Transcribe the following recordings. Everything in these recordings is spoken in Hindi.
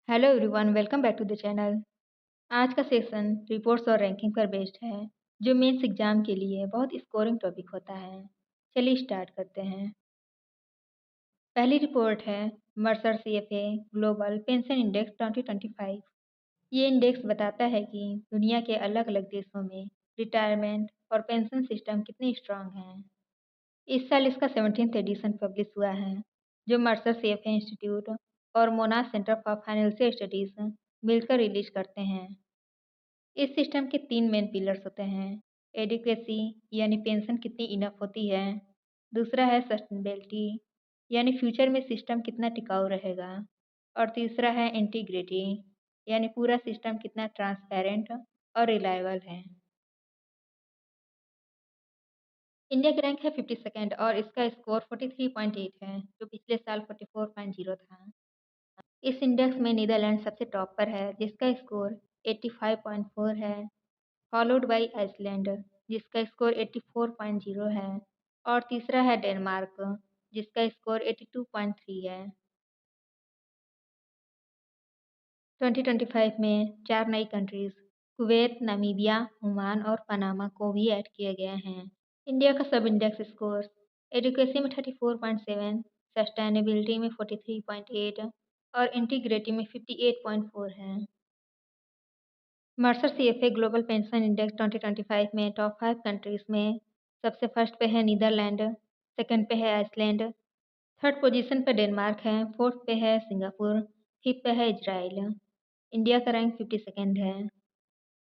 Hello everyone, welcome back to the channel. आज का सेशन रिपोर्ट्स और रैंकिंग पर बेस्ड है, जो मेंस एग्जाम के लिए बहुत स्कोरिंग टॉपिक होता है। चलिए स्टार्ट करते हैं। पहली रिपोर्ट है Mercer CFA global pension index 2025। ये इंडेक्स बताता है कि दुनिया के अलग अलग देशों में रिटायरमेंट और पेंशन सिस्टम कितने स्ट्रांग हैं। इस साल इसका 17th एडिशन पब्लिश हुआ है, जो मर्सर सीएफए इंस्टीट्यूट और मोनाश सेंटर फॉर फाइनेंशियल स्टडीज मिलकर रिलीज करते हैं। इस सिस्टम के 3 मेन पिलर्स होते हैं। एडिक्वेसी यानी पेंशन कितनी इनफ होती है। दूसरा है सस्टेनेबिलिटी यानी फ्यूचर में सिस्टम कितना टिकाऊ रहेगा। और तीसरा है इंटीग्रिटी यानी पूरा सिस्टम कितना ट्रांसपेरेंट और रिलायबल है। इंडिया की रैंक है 52nd और इसका स्कोर 43.8 है, जो पिछले साल 44.0 था। इस इंडेक्स में नीदरलैंड सबसे टॉप पर है, जिसका स्कोर 85.4 है, फॉलोड बाय आइसलैंड जिसका स्कोर 84.0 है और तीसरा है डेनमार्क जिसका स्कोर 82.3 है। 2025 में 4 नई कंट्रीज कुवैत, नामीबिया, ओमान और पनामा को भी ऐड किए गए हैं। इंडिया का सब इंडेक्स स्कोर एडुकेसी में 34.7, सस्टेनेबिलिटी में 43.8 और इंटीग्रिटी में 58.4 है। Mercer CFA global pension index 2025 में टॉप 5 कंट्रीज में सबसे फर्स्ट पे है नीदरलैंड, सेकंड पे है आइसलैंड, थर्ड पोजीशन पे डेनमार्क है, फोर्थ पे है सिंगापुर, फिफ्थ पे है इजराइल। इंडिया का रैंक 52nd है।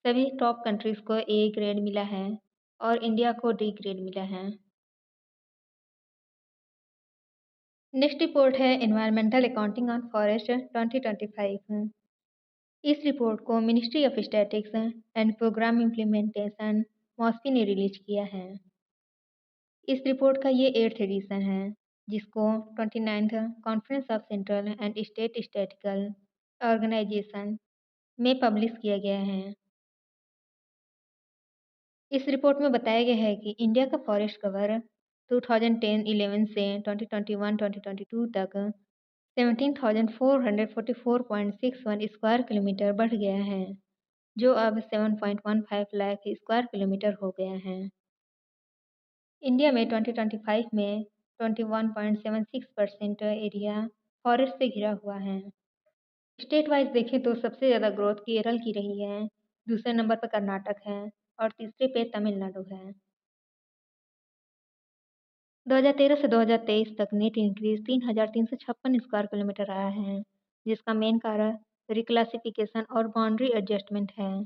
सभी टॉप कंट्रीज को ए ग्रेड मिला है और इंडिया को डी ग्रेड मिला है। नेक्स्ट रिपोर्ट है एनवायरमेंटल अकाउंटिंग ऑन फॉरेस्ट 2025। इस रिपोर्ट को ministry of statics and programme implementation MoSPI ने रिलीज किया है। इस रिपोर्ट का ये 8th एडिशन है, जिसको 29th conference of central and state statistical organisation में पब्लिश किया गया है। इस रिपोर्ट में बताया गया है कि इंडिया का फॉरेस्ट कवर 2010-11 से 2021-2022 तक 17,444.61 स्क्वायर किलोमीटर बढ़ गया है, जो अब 7.15 लाख स्क्वायर किलोमीटर हो गया है। इंडिया में 2025 में 21.76% एरिया फॉरेस्ट से घिरा हुआ है। स्टेट वाइज देखें तो सबसे ज़्यादा ग्रोथ केरल की रही है, दूसरे नंबर पर कर्नाटक है और तीसरे पे तमिलनाडु है। 2013 से 2023 तक नेट इंक्रीज 3,356 स्क्वायर किलोमीटर रहा है, जिसका मेन कारण रिक्लासिफिकेशन और बाउंड्री एडजस्टमेंट है।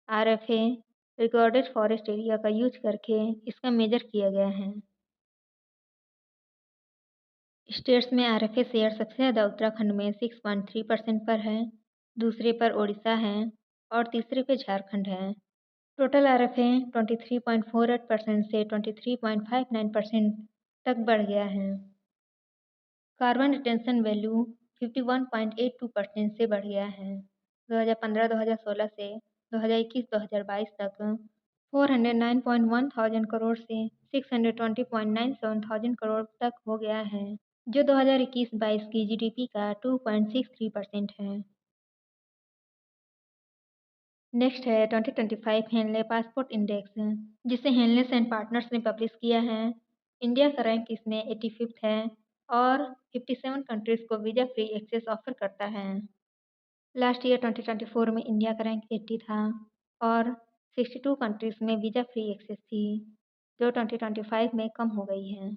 आरएफए रिकॉर्डेड फॉरेस्ट एरिया का यूज करके इसका मेजर किया गया है। स्टेट्स में आरएफए शेयर सबसे ज़्यादा उत्तराखंड में 6.3% पर है, दूसरे पर ओडिशा है और तीसरे पे झारखंड है। टोटल आरएफए 23.48% से 23.59% तक बढ़ गया है। कार्बन रिटेंशन वैल्यू 51.82% से बढ़ गया है। 2015-2016 से 2021-2022 तक 409.1 थाउजेंड करोड़ से 620.97 थाउजेंड करोड़ तक हो गया है, जो 2021-22 की जीडीपी का 2.63% है। नेक्स्ट है 2025 हेनले पासपोर्ट इंडेक्स, जिसे हेनलेस एंड पार्टनर्स ने पब्लिश किया है। इंडिया का रैंक इसमें 85th है और 57 कंट्रीज को वीज़ा फ्री एक्सेस ऑफर करता है। लास्ट ईयर 2024 में इंडिया का रैंक 80 था और 62 कंट्रीज में वीज़ा फ्री एक्सेस थी, जो 2025 में कम हो गई है।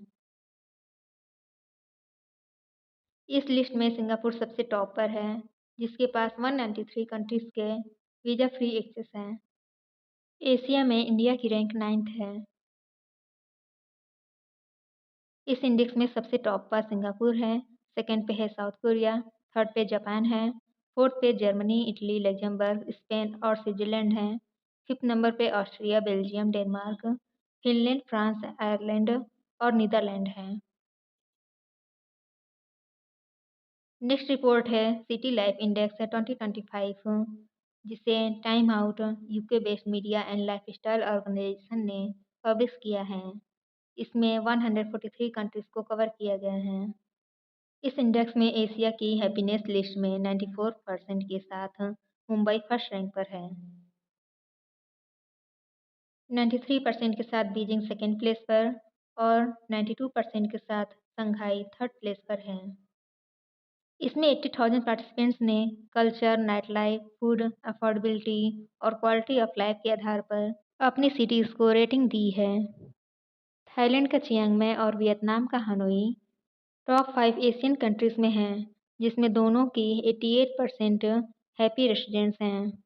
इस लिस्ट में सिंगापुर सबसे टॉप पर है, जिसके पास 193 कंट्रीज के वीज़ा फ्री एक्सेस हैं। एशिया में इंडिया की रैंक 9th है। इस इंडेक्स में सबसे टॉप पर सिंगापुर है, सेकंड पे है साउथ कोरिया, थर्ड पे जापान है, फोर्थ पे जर्मनी, इटली, लग्जमबर्ग, स्पेन और स्विट्जरलैंड है, फिफ्थ नंबर पे Austria, Belgium, Denmark, Finland, France, Ireland और नीदरलैंड है। नेक्स्ट रिपोर्ट है सिटी लाइफ इंडेक्स 2025, जिसे Time Out UK based media and lifestyle organisation ने पब्लिश किया है। इसमें 143 कंट्रीज को कवर किया गया है। इस इंडेक्स में एशिया की हैप्पीनेस लिस्ट में 94% के साथ मुंबई फर्स्ट रैंक पर है। 93% के साथ बीजिंग सेकेंड प्लेस पर और 92% के साथ शंघाई थर्ड प्लेस पर है। इसमें 80,000 पार्टिसिपेंट्स ने culture, night life, food, affordability और क्वालिटी ऑफ लाइफ के आधार पर अपनी सिटीज़ को रेटिंग दी है। थाईलैंड का चियांग माई और वियतनाम का हनोई टॉप 5 एशियन कंट्रीज़ में हैं, जिसमें दोनों की 88% हैप्पी रेसिडेंट्स हैं।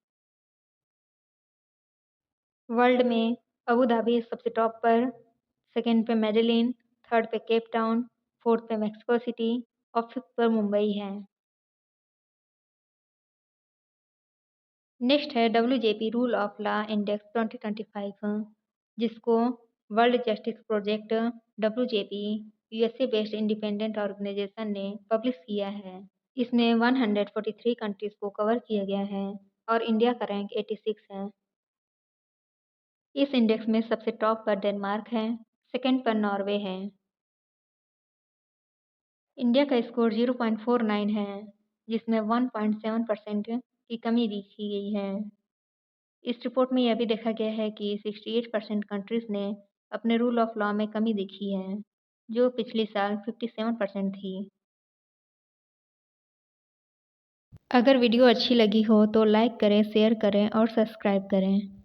वर्ल्ड में अबू धाबी सबसे टॉप पर, सेकंड पे मेडेलिन, थर्ड पे केप टाउन, फोर्थ पे मेक्सिको सिटी और फिफ्थ पर मुंबई है। नेक्स्ट है WJP rule of law index 2025, जिसको World Justice Project WJP USA based independent organisation ने पब्लिश किया है। इसमें 143 कंट्रीज को कवर किया गया है और इंडिया का रैंक 86 है। इस इंडेक्स में सबसे टॉप पर डेनमार्क है, सेकंड पर नॉर्वे है। इंडिया का स्कोर 0.49 है, जिसमें 1.7% की कमी देखी गई है। इस रिपोर्ट में यह भी देखा गया है कि 68% कंट्रीज ने अपने रूल ऑफ लॉ में कमी देखी है, जो पिछले साल 57% थी। अगर वीडियो अच्छी लगी हो तो लाइक करें, शेयर करें और सब्सक्राइब करें।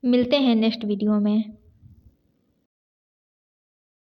मिलते हैं नेक्स्ट वीडियो में।